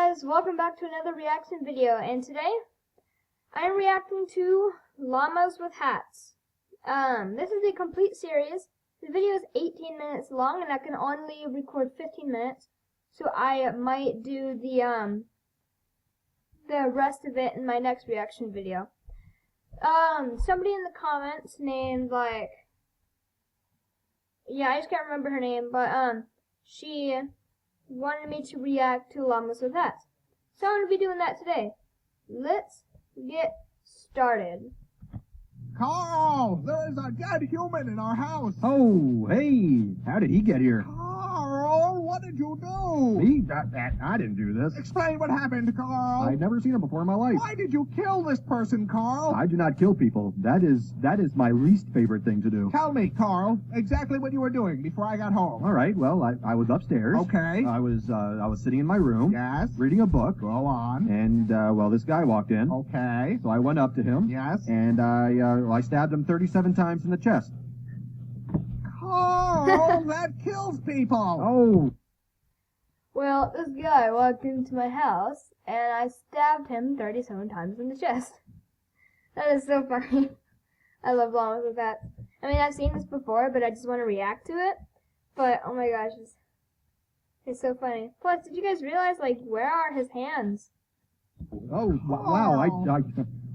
guys, welcome back to another reaction video, and today I'm reacting to Llamas with Hats. This is a complete series. The video is 18 minutes long and I can only record 15 minutes, so I might do the rest of it in my next reaction video. Somebody in the comments named I just can't remember her name, but she wanted me to react to Llamas with Hats. So I'm going to be doing that today. Let's get started. Carl, there is a dead human in our house. Oh, hey, how did he get here? Carl, what did you do? Me? I didn't do this. Explain what happened, Carl. I've never seen him before in my life. Why did you kill this person, Carl? I do not kill people. That is my least favorite thing to do. Tell me, Carl, exactly what you were doing before I got home. All right, well, I was upstairs. Okay. I was sitting in my room. Yes. Reading a book. Go on. And, this guy walked in. Okay. So I went up to him. Yes. And I stabbed him 37 times in the chest. Carl, that kills people. Oh. Well, this guy walked into my house and I stabbed him 37 times in the chest. That is so funny. I love Llamas with Hats. I mean, I've seen this before, but I just want to react to it. But, oh my gosh, it's so funny. Plus, did you guys realize, where are his hands? Oh, wow,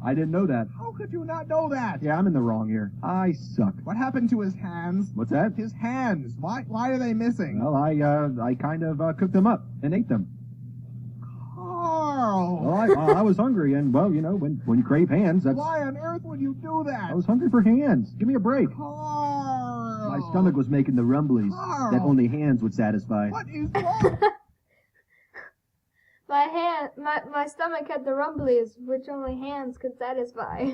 I didn't know that. How could you not know that? Yeah, I'm in the wrong here. I suck. What happened to his hands? What's that? His hands. Why are they missing? Well, I kind of cooked them up and ate them. Carl! Well, I was hungry, and, well, you know, when you crave hands, that's... Why on earth would you do that? I was hungry for hands. Give me a break. Carl! My stomach was making the rumblies Carl! that only hands would satisfy. What is wrong? My stomach had the rumblies, which only hands could satisfy.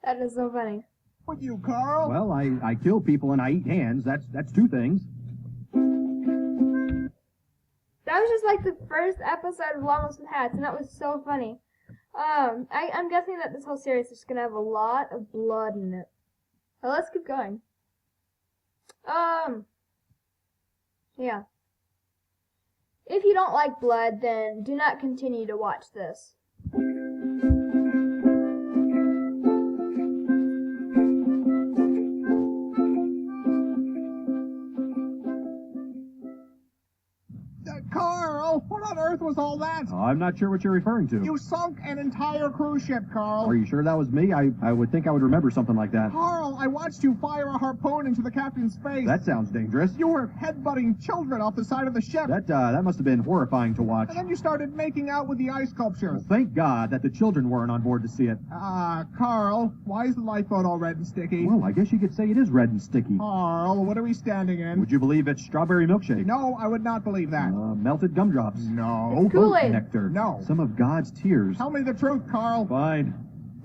That is so funny. with you, Carl? Well, I kill people and I eat hands. That's two things. That was just like the first episode of Llamas with Hats, and that was so funny. I'm guessing that this whole series is just gonna have a lot of blood in it. But let's keep going. Yeah. If you don't like blood, then do not continue to watch this. Carl, what on earth was all that? Oh, I'm not sure what you're referring to. You sunk an entire cruise ship, Carl. Are you sure that was me? I would think I would remember something like that. Carl, I watched you fire a harpoon into the captain's face. That sounds dangerous. You were headbutting children off the side of the ship. That must have been horrifying to watch. And then you started making out with the ice sculptures. Well, thank God that the children weren't on board to see it. Carl, why is the lifeboat all red and sticky? Well, I guess you could say it is red and sticky. Carl, what are we standing in? Would you believe it's strawberry milkshake? No, I would not believe that. Melted gumdrops. No. It's Kool-Aid. Goat nectar. No. Some of God's tears. Tell me the truth, Carl. Fine.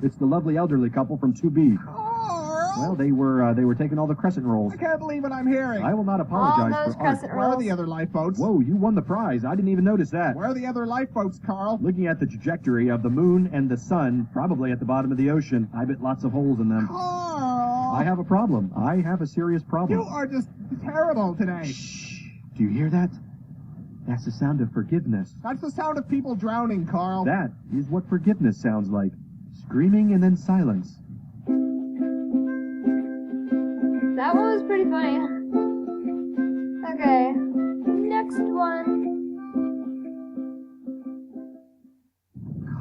It's the lovely elderly couple from 2B. Carl! Well, they were taking all the crescent rolls. I can't believe what I'm hearing. I will not All apologize those for art. crescent Where are rolls. the other lifeboats? Whoa, you won the prize. I didn't even notice that. Where are the other lifeboats, Carl? Looking at the trajectory of the moon and the sun, probably at the bottom of the ocean, I bet lots of holes in them. Carl! I have a problem. I have a serious problem. You are just terrible today. Shh. Do you hear that? That's the sound of forgiveness. That's the sound of people drowning, Carl. That is what forgiveness sounds like. Screaming and then silence. That one was pretty funny. Okay, next one.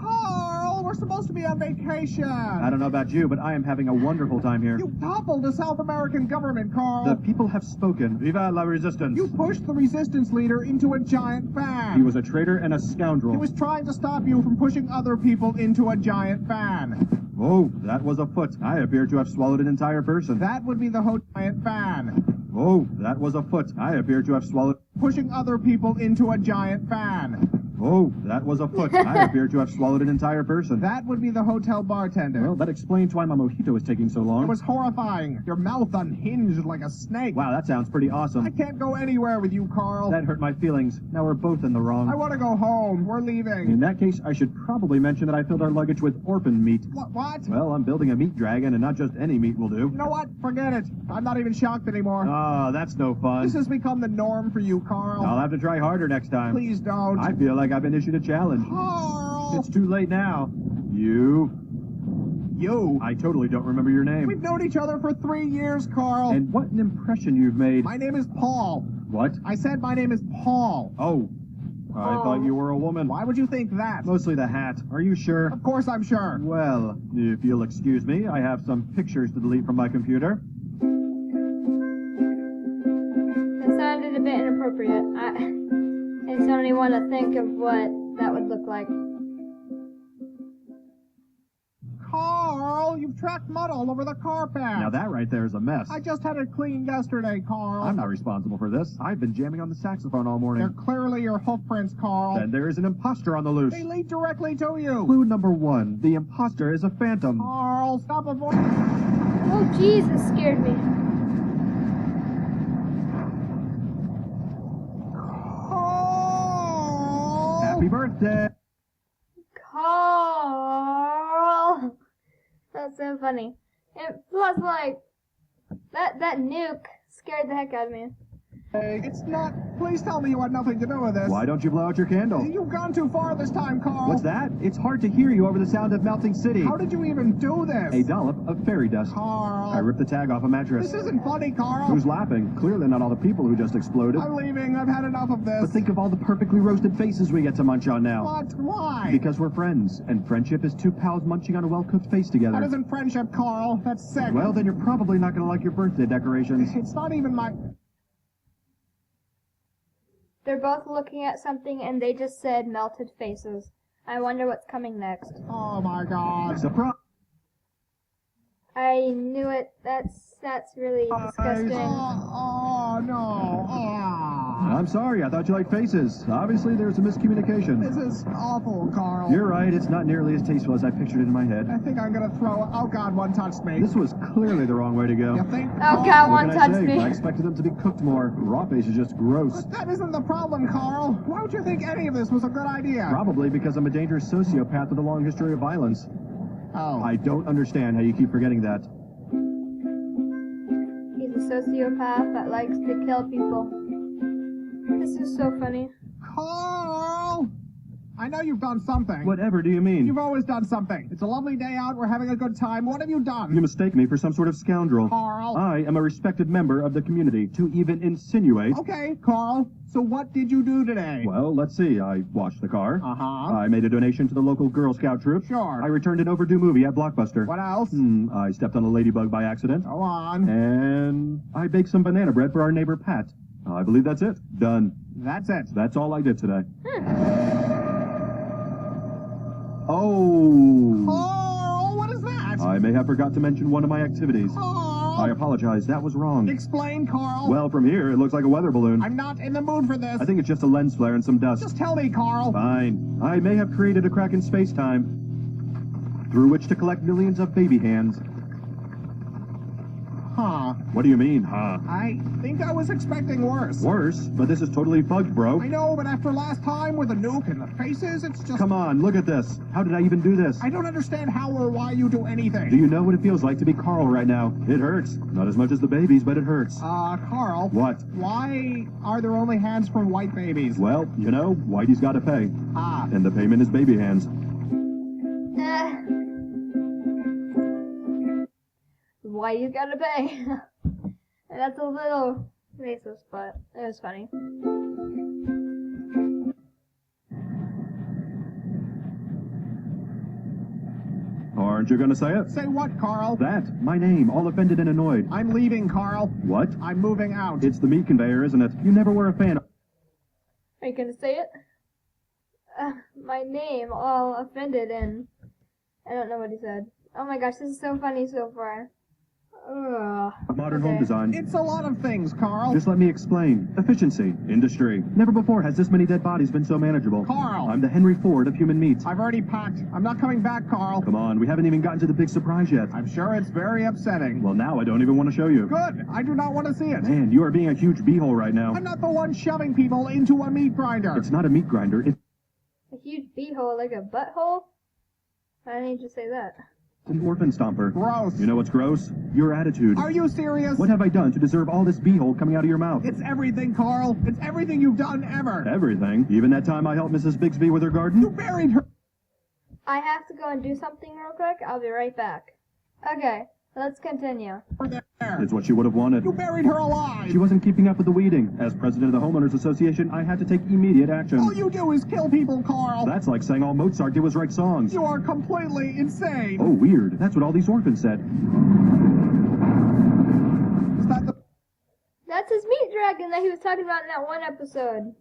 Carl, we're supposed to be on vacation. I don't know about you, but I am having a wonderful time here. You toppled the South American government, Carl. The people have spoken. Viva la resistance. You pushed the resistance leader into a giant fan. He was a traitor and a scoundrel. He was trying to stop you from pushing other people into a giant fan. Oh, that was a foot. I appear to have swallowed an entire person. That would be the whole giant fan. Oh, that was a foot. I appear to have swallowed... Pushing other people into a giant fan. Oh, that was a foot. I appear to have swallowed an entire person. That would be the hotel bartender. Well, that explains why my mojito is taking so long. It was horrifying. Your mouth unhinged like a snake. Wow, that sounds pretty awesome. I can't go anywhere with you, Carl. That hurt my feelings. Now we're both in the wrong. I want to go home. We're leaving. In that case, I should probably mention that I filled our luggage with orphan meat. What? Well, I'm building a meat dragon, and not just any meat will do. You know what? Forget it. I'm not even shocked anymore. Ah, that's no fun. This has become the norm for you, Carl. I'll have to try harder next time. Please don't. I feel like like I've been issued a challenge. Carl! It's too late now. You? I totally don't remember your name. We've known each other for 3 years, Carl. And what an impression you've made. My name is Paul. What? I said my name is Paul. Oh. I thought you were a woman. Why would you think that? Mostly the hat. Are you sure? Of course I'm sure. Well, if you'll excuse me, I have some pictures to delete from my computer. That sounded a bit inappropriate. I just don't even want to think of what that would look like. Carl, you've tracked mud all over the carpet. Now that right there is a mess. I just had it cleaned yesterday, Carl. I'm not responsible for this. I've been jamming on the saxophone all morning. They're clearly your hoof prints, Carl. Then there is an imposter on the loose. They lead directly to you. Clue number 1. The imposter is a phantom. Carl, stop avoiding. Oh, Jesus, scared me. Carl! Happy birthday! Carl! That's so funny. And plus, like, that nuke scared the heck out of me. It's not. Please tell me you had nothing to do with this. Why don't you blow out your candle? You've gone too far this time, Carl. What's that? It's hard to hear you over the sound of melting city. How did you even do this? A dollop of fairy dust. Carl. I ripped the tag off a mattress. This isn't funny, Carl. Who's laughing? Clearly not all the people who just exploded. I'm leaving. I've had enough of this. But think of all the perfectly roasted faces we get to munch on now. What? Why? Because we're friends, and friendship is two pals munching on a well-cooked face together. That isn't friendship, Carl. That's sick. Well, then you're probably not going to like your birthday decorations. It's not even my... They're both looking at something and they just said melted faces. I wonder what's coming next. Oh, my God. Surprise! I knew it. That's really disgusting. Oh, no. I'm sorry, I thought you liked faces. Obviously, there's a miscommunication. This is awful, Carl. You're right, it's not nearly as tasteful as I pictured it in my head. I think I'm gonna throw... Oh, God, one touched me. This was clearly the wrong way to go. You think? Oh, God, What one can I touched say? me. I expected them to be cooked more. Raw face is just gross. But that isn't the problem, Carl. Why would you think any of this was a good idea? Probably because I'm a dangerous sociopath with a long history of violence. Oh. I don't understand how you keep forgetting that. He's a sociopath that likes to kill people. This is so funny. Carl! I know you've done something. Whatever do you mean? You've always done something. It's a lovely day out. We're having a good time. What have you done? You mistake me for some sort of scoundrel. Carl. I am a respected member of the community. To even insinuate... Okay, Carl. So what did you do today? Well, let's see. I washed the car. Uh-huh. I made a donation to the local Girl Scout troop. Sure. I returned an overdue movie at Blockbuster. What else? I stepped on a ladybug by accident. Go on. And I baked some banana bread for our neighbor Pat. I believe that's it. Done. That's it. That's all I did today. Oh. Carl, what is that? I may have forgot to mention one of my activities. Carl. I apologize. That was wrong. Explain, Carl. Well, from here, it looks like a weather balloon. I'm not in the mood for this. I think it's just a lens flare and some dust. Just tell me, Carl. Fine. I may have created a crack in space-time through which to collect millions of baby hands. Huh. What do you mean, huh? I think I was expecting worse. Worse? But this is totally bugged, bro. I know, but after last time with the nuke and the faces, it's just... Come on, look at this. How did I even do this? I don't understand how or why you do anything. Do you know what it feels like to be Carl right now? It hurts. Not as much as the babies, but it hurts. Carl. What? Why are there only hands for white babies? Well, you know, Whitey's got to pay. Ah. And the payment is baby hands. Why you gotta pay? That's a little racist, but it was funny. Aren't you gonna say it? Say what, Carl? That. My name. All offended and annoyed. I'm leaving, Carl. What? I'm moving out. It's the meat conveyor, isn't it? You never were a fan of... Are you gonna say it? My name, all offended, and I don't know what he said. Oh my gosh, this is so funny so far. Ugh. modern Okay. home design. It's a lot of things, Carl. Just let me explain. Efficiency. Industry. Never before has this many dead bodies been so manageable. Carl. I'm the Henry Ford of human meat. I've already packed. I'm not coming back, Carl. Come on, we haven't even gotten to the big surprise yet. I'm sure it's very upsetting. Well, now I don't even want to show you. Good. I do not want to see it. Man, you are being a huge beehole right now. I'm not the one shoving people into a meat grinder. It's not a meat grinder. It's... A huge beehole, like a butthole? I didn't need to say that. An orphan stomper. Gross. You know what's gross? Your attitude. Are you serious? What have I done to deserve all this beehole coming out of your mouth? It's everything, Carl. It's everything you've done ever. Everything? Even that time I helped Mrs. Bixby with her You garden? buried her. I have to go and do something real quick. I'll be right back. Okay, let's continue. There. It's what she would have wanted. You buried her alive. She wasn't keeping up with the weeding. As president of the Homeowners Association, I had to take immediate action. All you do is kill people, Carl. That's like saying all Mozart did was write songs. You are completely insane. Oh, weird. That's what all these orphans said. Is that That's his meat dragon that he was talking about in that one episode.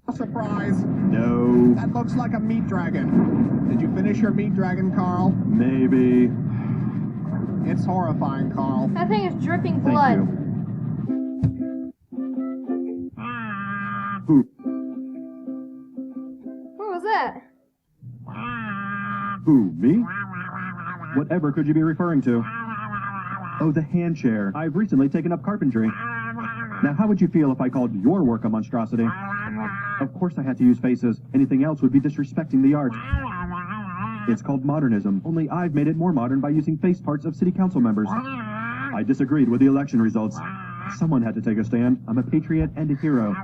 the surprise? No. That looks like a meat dragon. Did you finish your meat dragon, Carl? Maybe. It's horrifying, Carl. That thing is dripping Thank blood. you. Who? What was that? Who? Me? Whatever could you be referring to? Oh, the hand chair. I've recently taken up carpentry. Now, how would you feel if I called your work a monstrosity? Of course I had to use faces. Anything else would be disrespecting the art. It's called modernism, only I've made it more modern by using face parts of city council members. I disagreed with the election results. Someone had to take a stand. I'm a patriot and a hero.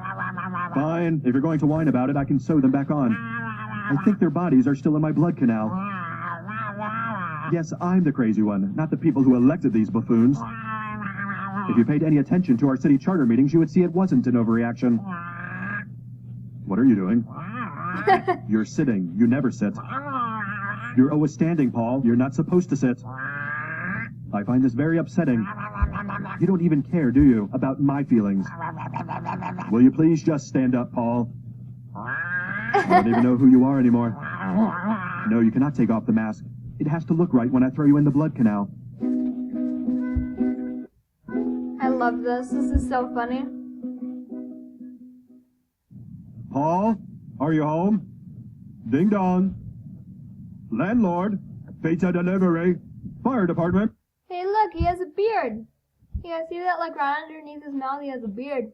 Fine, if you're going to whine about it, I can sew them back on. I think their bodies are still in my blood canal. Yes, I'm the crazy one, not the people who elected these buffoons. If you paid any attention to our city charter meetings, you would see it wasn't an overreaction. What are you doing? You're sitting. You never sit. You're always standing, Paul. You're not supposed to sit. I find this very upsetting. You don't even care, do you, about my feelings? Will you please just stand up, Paul? I don't even know who you are anymore. No, you cannot take off the mask. It has to look right when I throw you in the blood canal. I love this. This is so funny. Paul, are you home? Ding dong. Landlord, pizza delivery. Fire department. Hey, look, he has a beard. You guys see that? Like right underneath his mouth, he has a beard.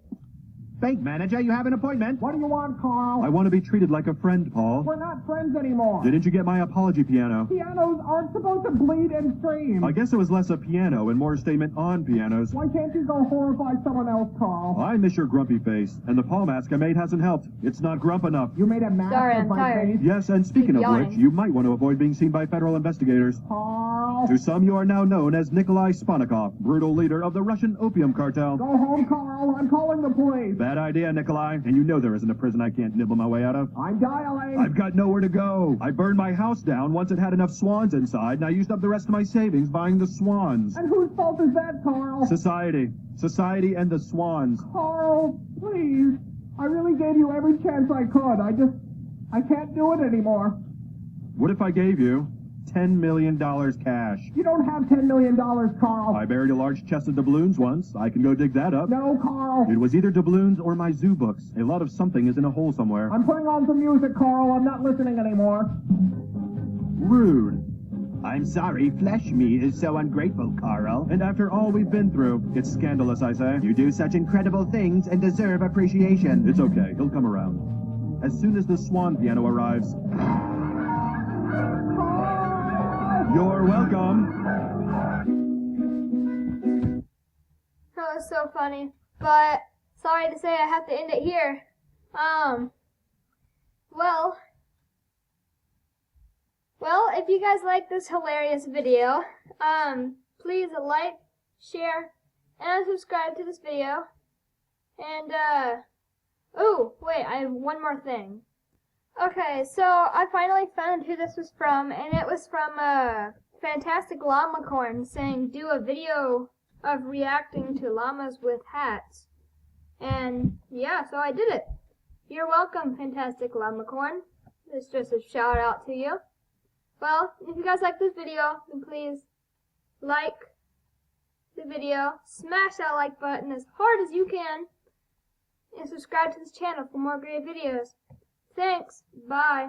Bank manager, you have an appointment. What do you want, Carl? I want to be treated like a friend, Paul. We're not friends anymore. Didn't you get my apology piano? Pianos aren't supposed to bleed and scream. I guess it was less a piano and more a statement on pianos. Why can't you go horrify someone else, Carl? I miss your grumpy face, and the Paul mask I made hasn't helped. It's not grump enough. You made a mask Sorry, of I'm my tired. face. Yes, and speaking of Yawning. which, you might want to avoid being seen by federal investigators. Carl. To some, you are now known as Nikolai Sponikov, brutal leader of the Russian opium cartel. Go home, Carl. I'm calling the police. Bad idea, Nikolai. And you know there isn't a prison I can't nibble my way out of. I'm dialing. I've got nowhere to go. I burned my house down once it had enough swans inside, and I used up the rest of my savings buying the swans. And whose fault is that, Carl? Society. Society and the swans. Carl, please. I really gave you every chance I could. I can't do it anymore. What if I gave you $10 million cash? You don't have $10 million, Carl. I buried a large chest of doubloons once. I can go dig that up. No, Carl. It was either doubloons or my zoo books. A lot of something is in a hole somewhere. I'm putting on some music, Carl. I'm not listening anymore. Rude. I'm sorry, flesh meat is so ungrateful, Carl. And after all we've been through, it's scandalous, I say. You do such incredible things and deserve appreciation. It's okay, he'll come around. As soon as the swan piano arrives. You're welcome. That was so funny. But, sorry to say I have to end it here. Well, if you guys like this hilarious video, please like, share, and subscribe to this video. And, oh, wait, I have one more thing. Okay, so I finally found who this was from, and it was from, Fantastic Llamacorn saying do a video of reacting to Llamas with Hats. And, yeah, so I did it. You're welcome, Fantastic Llamacorn. It's just a shout out to you. Well, if you guys like this video, then please like the video, smash that like button as hard as you can, and subscribe to this channel for more great videos. Thanks. Bye.